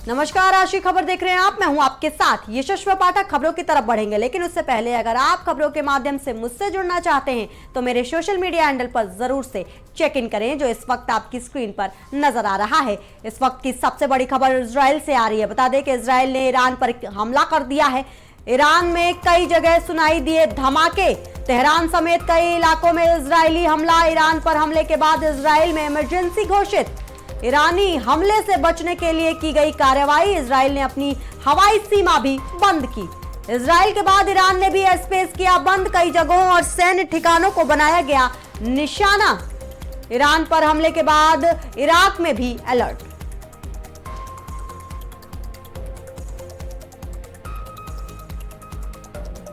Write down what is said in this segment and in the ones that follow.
नमस्कार, राशि खबर देख रहे हैं आप। मैं हूं आपके साथ यशस्वी पाठक। खबरों की तरफ बढ़ेंगे, लेकिन उससे पहले अगर आप खबरों के माध्यम से मुझसे जुड़ना चाहते हैं तो मेरे सोशल मीडिया हैंडल पर जरूर से चेक इन करें, जो इस वक्त आपकी स्क्रीन पर नजर आ रहा है। इस वक्त की सबसे बड़ी खबर इजराइल से आ रही है। बता दें कि इजराइल ने ईरान पर हमला कर दिया है। ईरान में कई जगह सुनाई दिए धमाके। तेहरान समेत कई इलाकों में इजरायली हमला। ईरान पर हमले के बाद इजराइल में इमरजेंसी घोषित। ईरानी हमले से बचने के लिए की गई कार्रवाई। इजराइल ने अपनी हवाई सीमा भी बंद की। इजराइल के बाद ईरान ने भी एयर स्पेस किया बंद। कई जगहों और सैन्य ठिकानों को बनाया गया निशाना। ईरान पर हमले के बाद इराक में भी अलर्ट।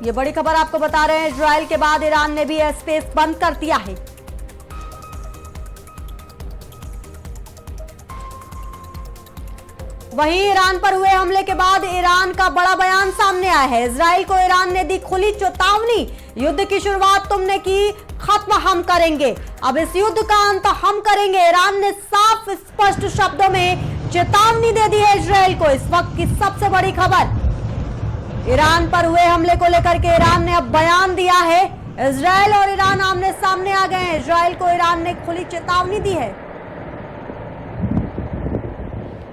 ये बड़ी खबर आपको बता रहे हैं। इजराइल के बाद ईरान ने भी एयर स्पेस बंद कर दिया है। वहीं ईरान पर हुए हमले के बाद ईरान का बड़ा बयान सामने आया है। इजराइल को ईरान ने दी खुली चेतावनी। युद्ध की शुरुआत तुमने की, खत्म हम करेंगे। अब इस युद्ध का अंत हम करेंगे। ईरान ने साफ स्पष्ट शब्दों में चेतावनी दे दी है इजराइल को। इस वक्त की सबसे बड़ी खबर, ईरान पर हुए हमले को लेकर के ईरान ने अब बयान दिया है। इजराइल और ईरान आमने सामने आ गए हैं। इजराइल को ईरान ने खुली चेतावनी दी है।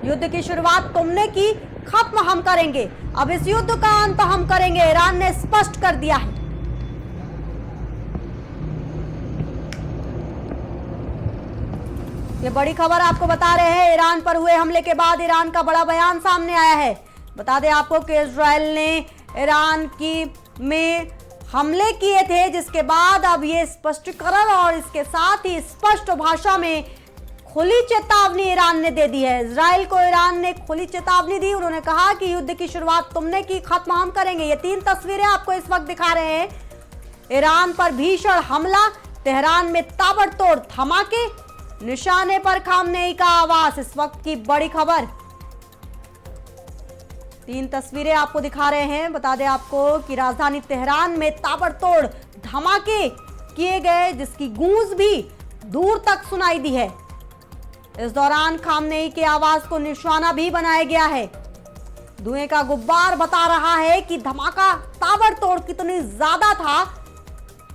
युद्ध की शुरुआत तुमने की, खत्म हम करेंगे। अब इस युद्ध का अंत हम करेंगे, ईरान ने स्पष्ट कर दिया है। ये बड़ी खबर आपको बता रहे हैं। ईरान पर हुए हमले के बाद ईरान का बड़ा बयान सामने आया है। बता दें आपको कि इजराइल ने ईरान में हमले किए थे, जिसके बाद अब ये स्पष्टीकरण और इसके साथ ही स्पष्ट भाषा में खुली चेतावनी ईरान ने दे दी है। इजराइल को ईरान ने खुली चेतावनी दी। उन्होंने कहा कि युद्ध की शुरुआत तुमने की, खत्म हम करेंगे। ये 3 तस्वीरें आपको इस वक्त दिखा रहे हैं। ईरान पर भीषण हमला, तेहरान में ताबड़तोड़ धमाके, निशाने पर खामनेई का आवाज। इस वक्त की बड़ी खबर, 3 तस्वीरें आपको दिखा रहे हैं। बता दें आपको कि राजधानी तेहरान में ताबड़तोड़ धमाके किए गए, जिसकी गूंज भी दूर तक सुनाई दी है। इस दौरान खामनेई के आवाज को निशाना भी बनाया गया है। धुएं का गुब्बार बता रहा है कि धमाका ताबड़तोड़ कितनी ज्यादा था,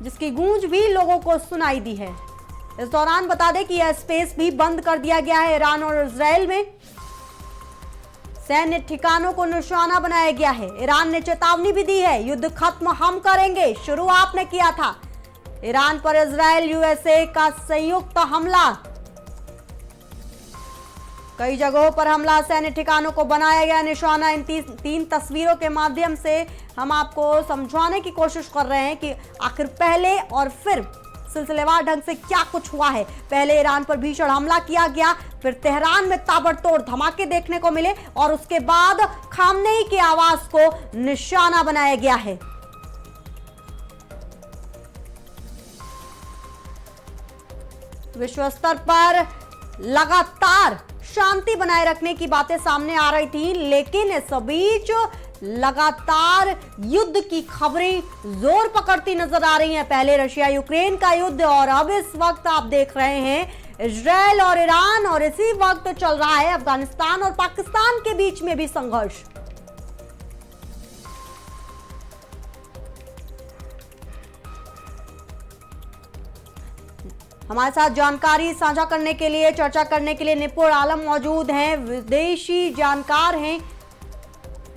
जिसकी गूंज भी लोगों को सुनाई दी है। इस दौरान बता दें कि यह स्पेस भी बंद कर दिया गया है। ईरान और इजराइल में सैन्य ठिकानों को निशाना बनाया गया है। ईरान ने चेतावनी भी दी है, युद्ध खत्म हम करेंगे, शुरू आपने किया था। ईरान पर इजराइल यूएसए का संयुक्त हमला। कई जगहों पर हमला, सैन्य ठिकानों को बनाया गया निशाना। इन 3 तस्वीरों के माध्यम से हम आपको समझाने की कोशिश कर रहे हैं कि आखिर पहले और फिर सिलसिलेवार ढंग से क्या कुछ हुआ है। पहले ईरान पर भीषण हमला किया गया, फिर तेहरान में ताबड़तोड़ धमाके देखने को मिले और उसके बाद खामनेई की आवाज को निशाना बनाया गया है। विश्व स्तर पर लगातार शांति बनाए रखने की बातें सामने आ रही थी, लेकिन इस बीच लगातार युद्ध की खबरें जोर पकड़ती नजर आ रही हैं। पहले रशिया यूक्रेन का युद्ध और अब इस वक्त आप देख रहे हैं इजराइल और ईरान, और इसी वक्त चल रहा है अफगानिस्तान और पाकिस्तान के बीच में भी संघर्ष। हमारे साथ जानकारी साझा करने के लिए, चर्चा करने के लिए निपुण आलम मौजूद हैं, विदेशी जानकार हैं।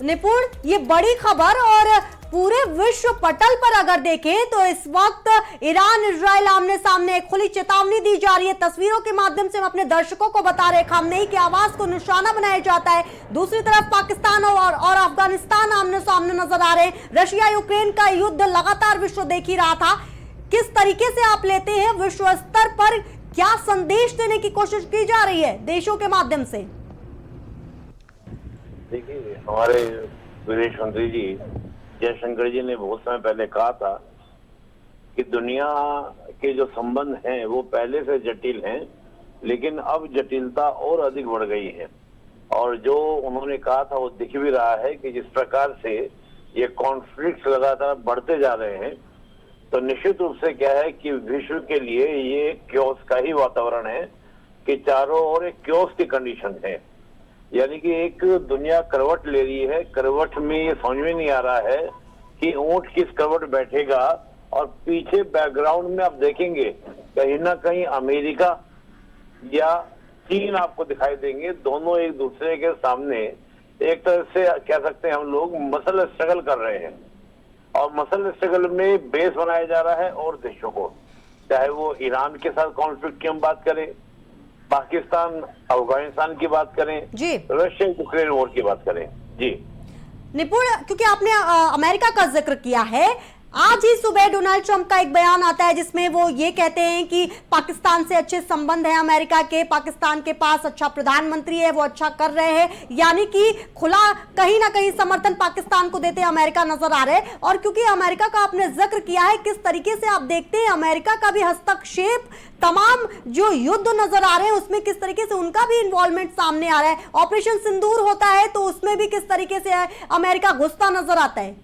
निपुण, ये बड़ी खबर और पूरे विश्व पटल पर अगर देखें तो इस वक्त ईरान इजराइल आमने सामने एक खुली चेतावनी दी जा रही है। तस्वीरों के माध्यम से हम अपने दर्शकों को बता रहे हैं, खामनेई की आवाज को निशाना बनाया जाता है। दूसरी तरफ पाकिस्तान और अफगानिस्तान आमने सामने नजर आ रहे हैं। रशिया यूक्रेन का युद्ध लगातार विश्व देख ही रहा था। किस तरीके से आप लेते हैं, विश्व स्तर पर क्या संदेश देने की कोशिश की जा रही है देशों के माध्यम से? देखिए, हमारे विदेश मंत्री जी जयशंकर जी ने बहुत समय पहले कहा था कि दुनिया के जो संबंध हैं वो पहले से जटिल हैं, लेकिन अब जटिलता और अधिक बढ़ गई है। और जो उन्होंने कहा था वो दिख भी रहा है कि जिस प्रकार से ये कॉन्फ्लिक्ट लगातार बढ़ते जा रहे हैं, तो निश्चित रूप से क्या है कि विश्व के लिए ये क्योस का ही वातावरण है कि चारों ओर एक क्योस की कंडीशन है। यानी कि एक दुनिया करवट ले रही है, करवट में ये समझ में नहीं आ रहा है कि ऊंट किस करवट बैठेगा। और पीछे बैकग्राउंड में आप देखेंगे कहीं ना कहीं अमेरिका या चीन आपको दिखाई देंगे, दोनों एक दूसरे के सामने एक तरह से कह सकते हैं हम लोग मसल स्ट्रगल कर रहे हैं। और मसल स्ट्रगल में बेस बनाया जा रहा है और देशों को, चाहे वो ईरान के साथ कॉन्फ्लिक्ट की हम बात करें, पाकिस्तान अफगानिस्तान की बात करें, जी रशिया यूक्रेन वॉर की बात करें। जी निपुण, क्योंकि आपने अमेरिका का जिक्र किया है, आज ही सुबह डोनाल्ड ट्रंप का एक बयान आता है जिसमें वो ये कहते हैं कि पाकिस्तान से अच्छे संबंध हैं अमेरिका के, पाकिस्तान के पास अच्छा प्रधानमंत्री है, वो अच्छा कर रहे हैं, यानी कि खुला कहीं ना कहीं समर्थन पाकिस्तान को देते अमेरिका नजर आ रहे हैं। और क्योंकि अमेरिका का आपने जिक्र किया है, किस तरीके से आप देखते हैं अमेरिका का भी हस्तक्षेप, तमाम जो युद्ध नजर आ रहे हैं उसमें किस तरीके से उनका भी इन्वॉल्वमेंट सामने आ रहा है। ऑपरेशन सिंदूर होता है तो उसमें भी किस तरीके से अमेरिका घुसता नजर आता है।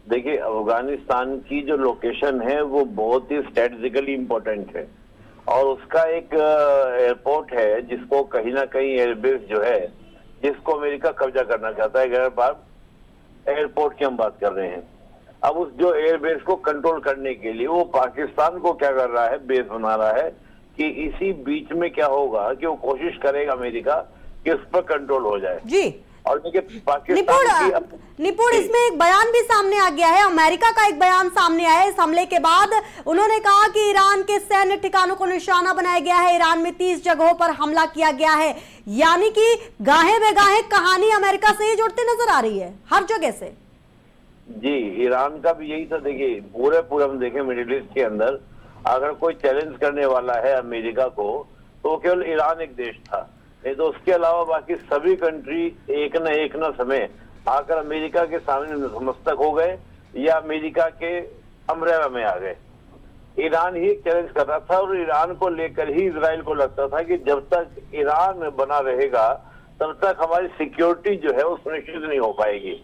देखिए, अफगानिस्तान की जो लोकेशन है वो बहुत ही स्ट्रेटेजिकली इम्पोर्टेंट है और उसका एक एयरपोर्ट है जिसको कहीं ना कहीं एयरबेस जो है जिसको अमेरिका कब्जा करना चाहता है। अगर बात एयरपोर्ट की हम बात कर रहे हैं, अब उस जो एयरबेस को कंट्रोल करने के लिए वो पाकिस्तान को क्या कर रहा है, बेस बना रहा है कि इसी बीच में क्या होगा कि वो कोशिश करेगा अमेरिका कि उस पर कंट्रोल हो जाए। जी और देखिए पाकिस्तान निपुण इसमें एक बयान भी सामने आ गया है, अमेरिका का एक बयान सामने आया है इस हमले के बाद। उन्होंने कहा कि ईरान के सैन्य ठिकानों को निशाना बनाया गया है, ईरान में 30 जगहों पर हमला किया गया है, यानी कि गाहे बेगाहे कहानी अमेरिका से ही जुड़ती नजर आ रही है हर जगह से। जी, ईरान का भी यही था। देखिए पूरे हम देखें मिडिल ईस्ट के अंदर अगर कोई चैलेंज करने वाला है अमेरिका को तो केवल ईरान एक देश था, नहीं तो उसके अलावा बाकी सभी कंट्री एक न समय आकर अमेरिका के सामने नतमस्तक हो गए या अमेरिका के अम्ब्रेला में आ गए। ईरान ही चैलेंज कर रहा था और ईरान को लेकर ही इजराइल को लगता था कि जब तक ईरान बना रहेगा तब तक हमारी सिक्योरिटी जो है वो सुनिश्चित नहीं हो पाएगी।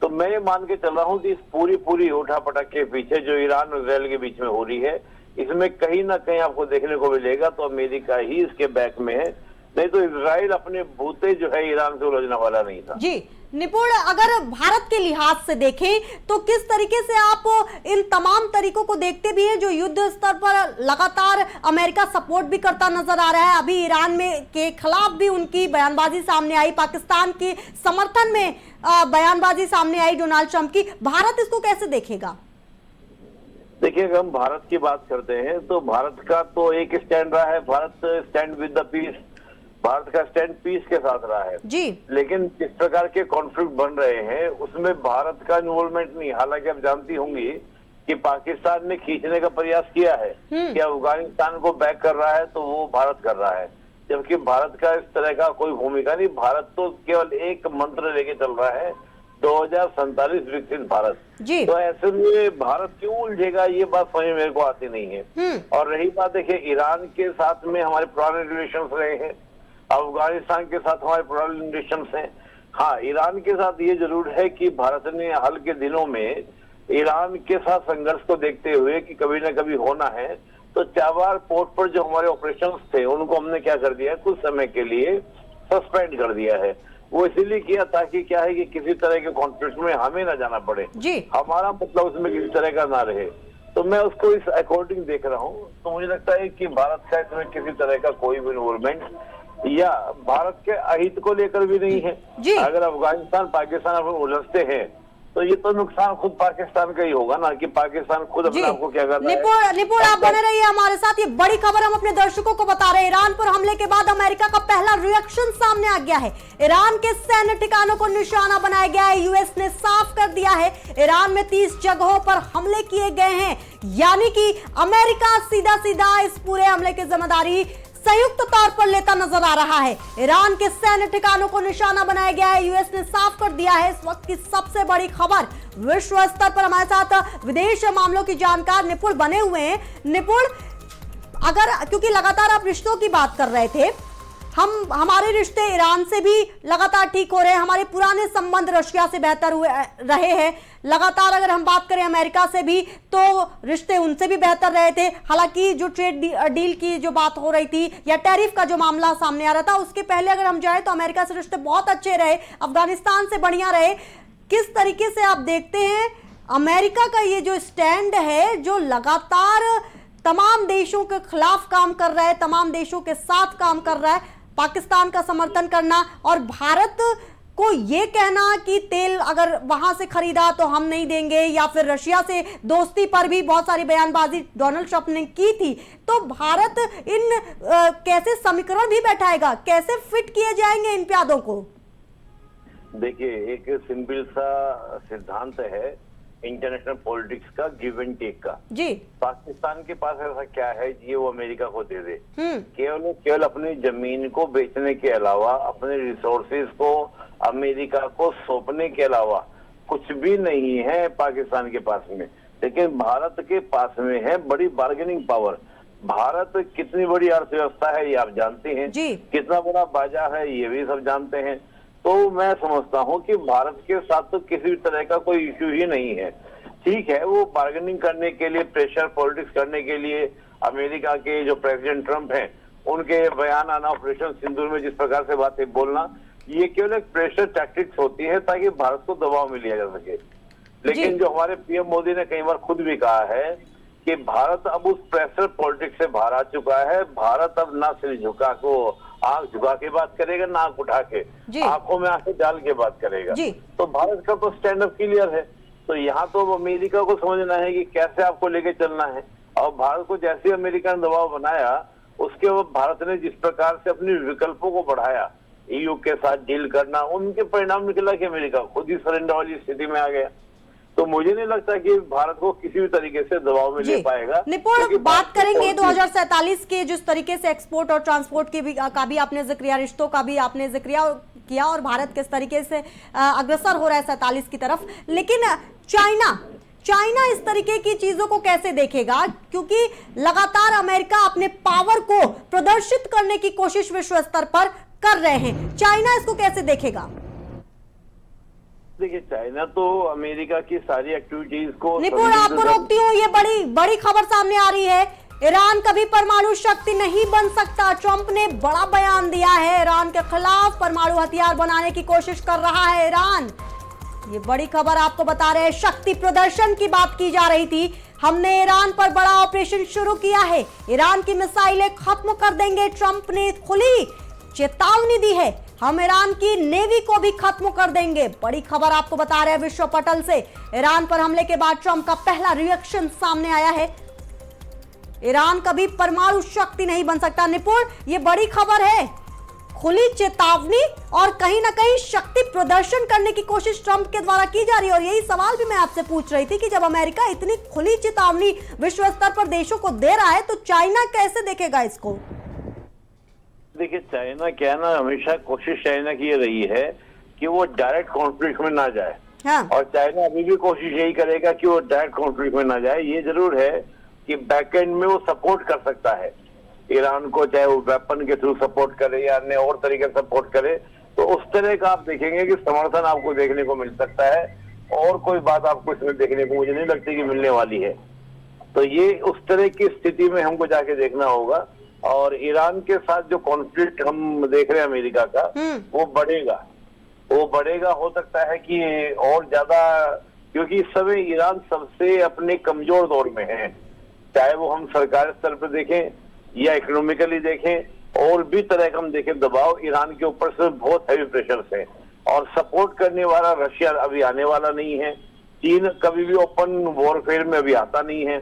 तो मैं ये मान के चल रहा हूँ कि इस पूरी उठापटक के पीछे जो ईरान और इजराइल के बीच में हो रही है, इसमें कहीं ना कहीं आपको देखने को मिलेगा तो अमेरिका ही इसके बैक में है, नहीं तो इजराइल अपने बूते जो है ईरान से उलझने वाला नहीं था। जी निपुण, अगर भारत के लिहाज से देखें तो किस तरीके से आप इन तमाम तरीकों को देखते भी हैं जो युद्ध स्तर पर लगातार अमेरिका सपोर्ट भी करता नजर आ रहा है। अभी ईरान में के खिलाफ भी उनकी बयानबाजी सामने आई, पाकिस्तान के समर्थन में बयानबाजी सामने आई डोनाल्ड ट्रंप की, भारत इसको कैसे देखेगा? देखिए, अगर हम भारत की बात करते हैं तो भारत का तो एक स्टैंड रहा है, Bharat stand with the peace, Bharat का स्टैंड पीस के साथ रहा है जी। लेकिन जिस प्रकार के कॉन्फ्लिक्ट बन रहे हैं उसमें भारत का इन्वॉल्वमेंट नहीं। हालांकि आप जानती होंगी कि पाकिस्तान ने खींचने का प्रयास किया है कि अफगानिस्तान को बैक कर रहा है तो वो भारत कर रहा है, जबकि भारत का इस तरह का कोई भूमिका नहीं। भारत तो केवल एक मंत्र लेके चल रहा है, 2047 विकसित भारत। तो ऐसे में भारत क्यों उलझेगा, ये बात समझ मेरे को आती नहीं है। और रही बात, देखिए ईरान के साथ में हमारे पुराने रिलेशन रहे हैं, अफगानिस्तान के साथ हमारे पुराने रिलेशन हैं। हाँ, ईरान के साथ ये जरूर है कि भारत ने हाल के दिनों में ईरान के साथ संघर्ष को देखते हुए कि कभी न कभी होना है, तो चाबार पोर्ट पर जो हमारे ऑपरेशंस थे उनको हमने क्या कर दिया है, कुछ समय के लिए सस्पेंड कर दिया है। वो इसीलिए किया ताकि क्या है कि किसी तरह के कॉन्फ्लिक्ट में हमें ना जाना पड़े, हमारा मतलब उसमें किसी तरह का ना रहे। तो मैं उसको इस अकॉर्डिंग देख रहा हूँ। तो मुझे लगता है कि भारत का इसमें किसी तरह का कोई भी इन्वॉल्वमेंट या भारत के अहित को लेकर भी नहीं है। अगर अफगानिस्तान पाकिस्तान उलझते हैं तो ये तो नुकसान खुद पाकिस्तान का ही होगा ना, कि पाकिस्तान खुद अपने आप को क्या कर रहा है। निपुण आप बने रहिए हमारे साथ, ये बड़ी खबर हम अपने दर्शकों को बता रहे हैं। ईरान पर हमले के बाद अमेरिका का पहला रिएक्शन सामने आ गया है। ईरान के सैन्य ठिकानों को निशाना बनाया गया है, यूएस ने साफ कर दिया है ईरान में 30 जगहों पर हमले किए गए हैं, यानी कि अमेरिका सीधा इस पूरे हमले की जिम्मेदारी संयुक्त तौर पर लेता नजर आ रहा है। ईरान के सैन्य ठिकानों को निशाना बनाया गया है, यूएस ने साफ कर दिया है। इस वक्त की सबसे बड़ी खबर, विश्व स्तर पर हमारे साथ विदेश मामलों की जानकार निपुण बने हुए हैं। निपुण, अगर क्योंकि लगातार आप रिश्तों की बात कर रहे थे, हमारे रिश्ते ईरान से भी लगातार ठीक हो रहे हैं, हमारे पुराने संबंध रशिया से बेहतर रहे हैं लगातार। अगर हम बात करें अमेरिका से भी तो रिश्ते उनसे भी बेहतर रहे थे। हालांकि जो ट्रेड डील की जो बात हो रही थी या टैरिफ का जो मामला सामने आ रहा था, उसके पहले अगर हम जाए तो अमेरिका से रिश्ते बहुत अच्छे रहे, अफगानिस्तान से बढ़िया रहे। किस तरीके से आप देखते हैं अमेरिका का ये जो स्टैंड है, जो लगातार तमाम देशों के खिलाफ काम कर रहा है, तमाम देशों के साथ काम कर रहा है, पाकिस्तान का समर्थन करना और भारत को ये कहना कि तेल अगर वहां से खरीदा तो हम नहीं देंगे, या फिर रशिया से दोस्ती पर भी बहुत सारी बयानबाजी डोनाल्ड ट्रंप ने की थी। तो भारत इन कैसे समीकरण भी बैठाएगा, कैसे फिट किए जाएंगे इन प्यादों को? देखिए, एक सिंपल सा सिद्धांत है इंटरनेशनल पॉलिटिक्स का, गिव एंड टेक का जी। पाकिस्तान के पास ऐसा क्या है ये वो अमेरिका को दे दे? केवल अपनी जमीन को बेचने के अलावा, अपने रिसोर्सेज को अमेरिका को सौंपने के अलावा कुछ भी नहीं है पाकिस्तान के पास में। लेकिन भारत के पास में है बड़ी बार्गेनिंग पावर। भारत कितनी बड़ी अर्थव्यवस्था है ये आप जानते हैं, कितना बड़ा बाजार है ये भी सब जानते हैं। तो मैं समझता हूं कि भारत के साथ तो किसी भी तरह का कोई इश्यू ही नहीं है। ठीक है, वो बार्गेनिंग करने के लिए, प्रेशर पॉलिटिक्स करने के लिए अमेरिका के जो प्रेसिडेंट ट्रंप हैं उनके बयान आना, ऑपरेशन सिंदूर में जिस प्रकार से बातें बोलना, ये केवल एक प्रेशर टैक्टिक्स होती है ताकि भारत को दबाव में लिया जा सके। लेकिन जो हमारे पीएम मोदी ने कई बार खुद भी कहा है कि भारत अब उस प्रेशर पॉलिटिक्स से बाहर आ चुका है। भारत अब ना सिर झुका को आंख झुका के बात करेगा, ना आंख उठा के, आंखों में आंखें डाल के बात करेगा। तो भारत का तो स्टैंड अप क्लियर है। तो यहाँ तो अमेरिका को समझना है कि कैसे आपको लेके चलना है। और भारत को जैसे अमेरिका ने दबाव बनाया, उसके बाद भारत ने जिस प्रकार से अपने विकल्पों को बढ़ाया, ईयू के साथ डील करना, उनके परिणाम निकला कि अमेरिका खुद ही सरेंडर वाली स्थिति में आ गया। तो मुझे नहीं लगता कि भारत को किसी भी तरीके से दबाव में ले पाएगा। निपुण, बात करेंगे 2047 के जिस तरीके से एक्सपोर्ट और ट्रांसपोर्ट का भी आपने जिक्र किया, रिश्तों का भी आपने जिक्र किया और भारत किस तरीके से अग्रसर हो रहा है 47 की तरफ। लेकिन चाइना इस तरीके की चीजों को कैसे देखेगा? क्योंकि लगातार अमेरिका अपने पावर को प्रदर्शित करने की कोशिश विश्व स्तर पर कर रहे हैं, चाइना इसको कैसे देखेगा? देखिए, चाइना तो अमेरिका की सारी एक्टिविटीज को, निपुण आपको रोकती हूँ, ये बड़ी खबर सामने आ रही है। ईरान कभी परमाणु शक्ति नहीं बन सकता। ट्रंप ने बड़ा बयान दिया है, ईरान के खिलाफ परमाणु हथियार बनाने की कोशिश कर रहा है ईरान। ये बड़ी खबर आपको बता रहे हैं। शक्ति प्रदर्शन की बात की जा रही थी, हमने ईरान पर बड़ा ऑपरेशन शुरू किया है, ईरान की मिसाइलें खत्म कर देंगे। ट्रंप ने खुली चेतावनी दी है, हम ईरान की नेवी को भी खत्म कर देंगे। बड़ी खबर आपको बता रहे हैं विश्व पटल से। ईरान पर हमले के बाद ट्रंप का पहला रिएक्शन सामने आया है। ईरान कभी परमाणु शक्ति नहीं बन सकता। निपुण, ये बड़ी खबर है, खुली चेतावनी और कहीं ना कहीं शक्ति प्रदर्शन करने की कोशिश ट्रंप के द्वारा की जा रही है। और यही सवाल भी मैं आपसे पूछ रही थी कि जब अमेरिका इतनी खुली चेतावनी विश्व स्तर पर देशों को दे रहा है तो चाइना कैसे देखेगा इसको? देखिए, चाइना क्या है ना, हमेशा कोशिश चाइना की ये रही है कि वो डायरेक्ट कॉन्फ्लिक्ट में ना जाए। और चाइना अभी भी कोशिश यही करेगा कि वो डायरेक्ट कॉन्फ्लिक्ट में ना जाए। ये जरूर है कि बैकएंड में वो सपोर्ट कर सकता है ईरान को, चाहे वो वेपन के थ्रू सपोर्ट करे या अन्य और तरीके से सपोर्ट करे। तो उस तरह का आप देखेंगे कि समर्थन आपको देखने को मिल सकता है। और कोई बात आपको इसमें देखने को मुझे नहीं लगती कि मिलने वाली है। तो ये उस तरह की स्थिति में हमको जाके देखना होगा। और ईरान के साथ जो कॉन्फ्लिक्ट हम देख रहे हैं अमेरिका का, वो बढ़ेगा। हो सकता है कि और ज्यादा, क्योंकि इस समय ईरान सबसे अपने कमजोर दौर में है। चाहे वो हम सरकारी स्तर पर देखें या इकोनॉमिकली देखें, और भी तरह का हम देखें, दबाव ईरान के ऊपर से बहुत हैवी प्रेशर से। और सपोर्ट करने वाला रशिया अभी आने वाला नहीं है। चीन कभी भी ओपन वॉरफेयर में अभी आता नहीं है।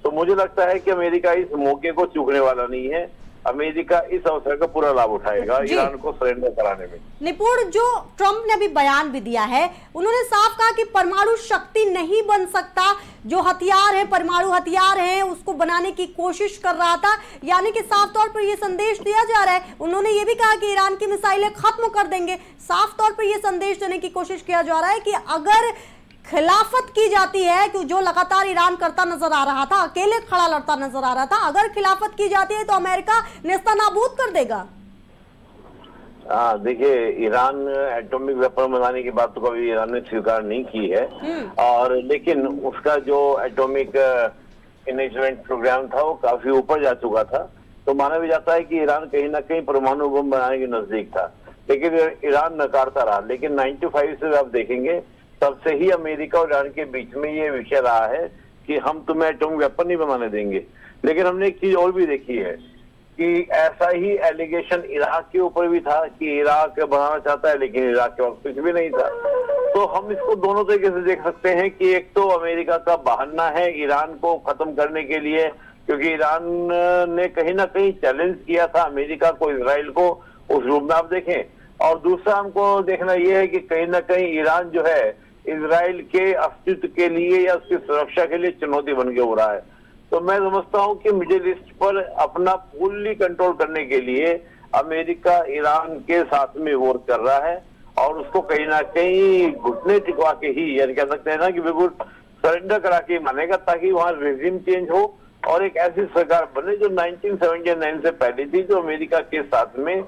तो मुझे लगता है कि अमेरिका इस मौके को चूकने वाला नहीं है। अमेरिका इस अवसर का पूरा लाभ उठाएगा ईरान को सरेंडर कराने में। निपुण, जो ट्रंप ने अभी बयान भी दिया है, उन्होंने साफ कहा कि परमाणु शक्ति नहीं बन सकता। जो हथियार है, परमाणु हथियार है, उसको बनाने की कोशिश कर रहा था। यानी कि साफ तौर पर यह संदेश दिया जा रहा है। उन्होंने ये भी कहा कि ईरान की मिसाइलें खत्म कर देंगे। साफ तौर पर यह संदेश देने की कोशिश किया जा रहा है कि अगर खिलाफत की जाती है, कि जो लगातार ईरान करता नजर आ रहा था, अकेले खड़ा लड़ता नजर आ रहा था, अगर खिलाफत की जाती है तो अमेरिका नेस्तनाबूद कर देगा। हाँ, देखिए, ईरान एटॉमिक वेपन बनाने की बात तो कभी ईरान ने स्वीकार नहीं की है। और लेकिन उसका जो एटॉमिक इन्वेस्टमेंट प्रोग्राम था वो काफी ऊपर जा चुका था। तो माना भी जाता है कि ईरान कहीं ना कहीं परमाणु बम बनाने के नजदीक था, लेकिन ईरान नकारता रहा। लेकिन 95 से आप देखेंगे तब से ही अमेरिका और ईरान के बीच में ये विषय रहा है कि हम तुम्हें एटॉमिक वेपन नहीं बनाने देंगे। लेकिन हमने एक चीज और भी देखी है कि ऐसा ही एलिगेशन इराक के ऊपर भी था कि इराक बनाना चाहता है, लेकिन इराक के पास कुछ भी नहीं था। तो हम इसको दोनों तरीके से देख सकते हैं कि एक तो अमेरिका का बहाना है ईरान को खत्म करने के लिए, क्योंकि ईरान ने कहीं ना कहीं चैलेंज किया था अमेरिका को, इजराइल को, उस रूप में आप देखें। और दूसरा हमको देखना यह है कि कहीं ना कहीं ईरान जो है इजराइल के अस्तित्व के लिए या उसकी सुरक्षा के लिए चुनौती बन के हो रहा है। तो मैं समझता हूं कि मिडिल ईस्ट पर अपना फुल्ली कंट्रोल करने के लिए अमेरिका ईरान के साथ में वर्क कर रहा है और उसको कहीं ना कहीं घुटने टिकवा के ही, यानी कह सकते हैं ना कि बिल्कुल सरेंडर करा के मानेगा, ताकि वहां रेजिम चेंज हो और एक ऐसी सरकार बने जो 1979 से पहले थी, जो अमेरिका के साथ में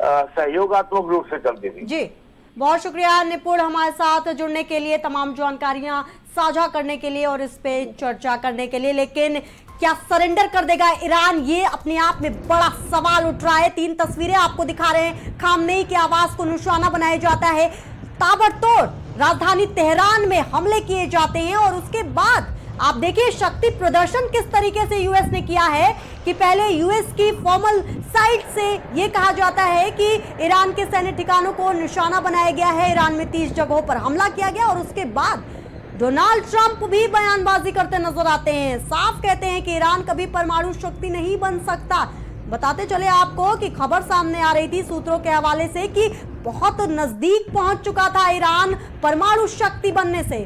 सहयोगात्मक रूप से चलती थी। जी, बहुत शुक्रिया निपुण हमारे साथ जुड़ने के लिए, तमाम जानकारियां साझा करने के लिए और इस पे चर्चा करने के लिए। लेकिन क्या सरेंडर कर देगा ईरान, ये अपने आप में बड़ा सवाल उठ रहा है। 3 तस्वीरें आपको दिखा रहे हैं, खामनेई के आवास को निशाना बनाया जाता है, ताबड़तोड़ राजधानी तेहरान में हमले किए जाते हैं और उसके बाद आप देखिए शक्ति प्रदर्शन किस तरीके से यूएस ने किया है कि पहले यूएस की फॉर्मल साइट से ये कहा जाता है कि ईरान के सैन्य ठिकानों को निशाना बनाया गया है, ईरान में 30 जगहों पर हमला किया गया। और उसके बाद डोनाल्ड ट्रंप भी बयानबाजी करते नजर आते हैं, साफ कहते हैं कि ईरान कभी परमाणु शक्ति नहीं बन सकता। बताते चले आपको कि खबर सामने आ रही थी सूत्रों के हवाले से कि बहुत नजदीक पहुंच चुका था ईरान परमाणु शक्ति बनने से।